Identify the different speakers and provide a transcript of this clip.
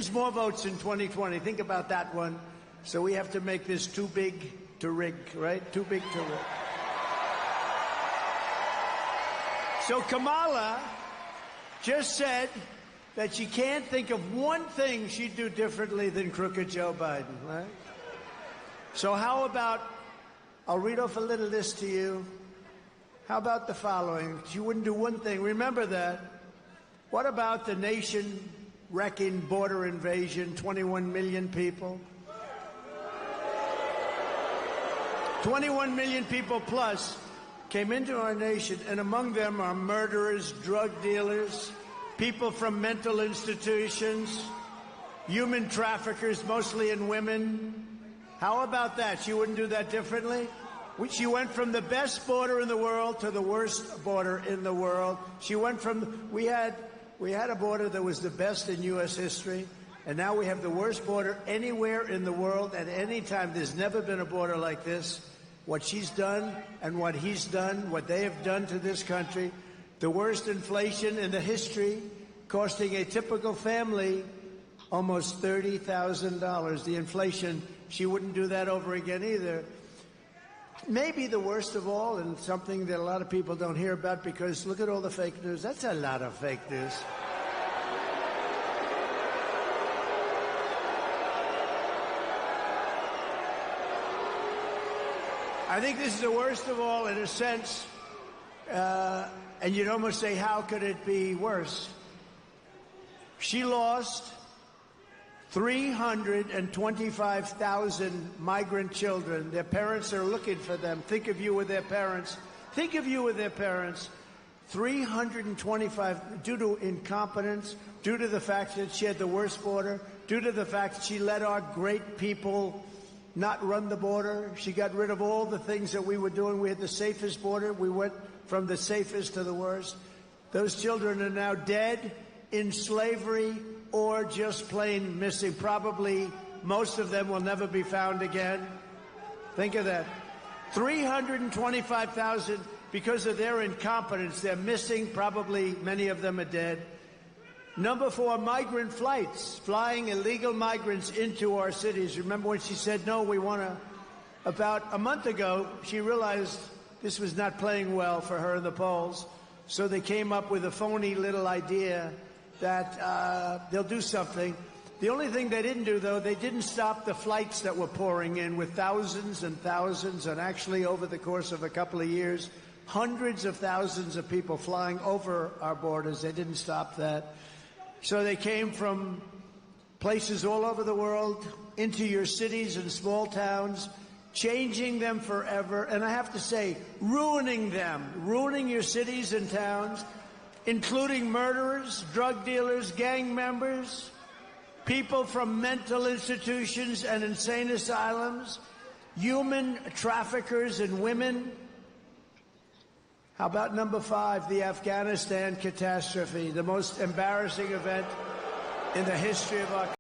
Speaker 1: Biden's more votes in 2020. Think about that one. So we have to make this too big to rig, right? Too big to rig. So Kamala just said that she can't think of one thing she'd do differently than crooked Joe Biden, right? So how about, I'll read off a little list to you. How about the following? She wouldn't do one thing. Remember that. What about the nation-wrecking border invasion, 21 million people? 21 million people plus came into our nation, and among them are murderers, drug dealers, people from mental institutions, human traffickers, mostly in women. How about that? She wouldn't do that differently? She went from the best border in the world to the worst border in the world. She went from, we had a border that was the best in U.S. history, and now we have the worst border anywhere in the world at any time. There's never been a border like this. What she's done and what he's done, what they have done to this country, the worst inflation in the history, costing a typical family almost $30,000. The inflation, she wouldn't do that over again either. Maybe the worst of all, and something that a lot of people don't hear about because look at all the fake news. That's a lot of fake news. I think this is the worst of all in a sense, and you'd almost say, how could it be worse? She lost 325,000 migrant children. Their parents are looking for them. Think of you with their parents. Think of you with their parents. 325 due to incompetence, due to the fact that she had the worst border, due to the fact that she let our great people not run the border. She got rid of all the things that we were doing. We had the safest border. We went from the safest to the worst. Those children are now dead, in slavery, or just plain missing. Probably most of them will never be found again. Think of that. 325,000 because of their incompetence. They're missing. Probably many of them are dead. Number 4, migrant flights, flying illegal migrants into our cities. Remember when she said, no, we want to, about a month ago, she realized this was not playing well for her in the polls. So they came up with a phony little idea that they'll do something. The only thing they didn't do, though, they didn't stop the flights that were pouring in with thousands and thousands, and actually over the course of a couple of years, hundreds of thousands of people flying over our borders. They didn't stop that. So they came from places all over the world into your cities and small towns, changing them forever. And I have to say, ruining them, ruining your cities and towns, including murderers, drug dealers, gang members, people from mental institutions and insane asylums, human traffickers and women. How about number 5, the Afghanistan catastrophe, the most embarrassing event in the history of our country?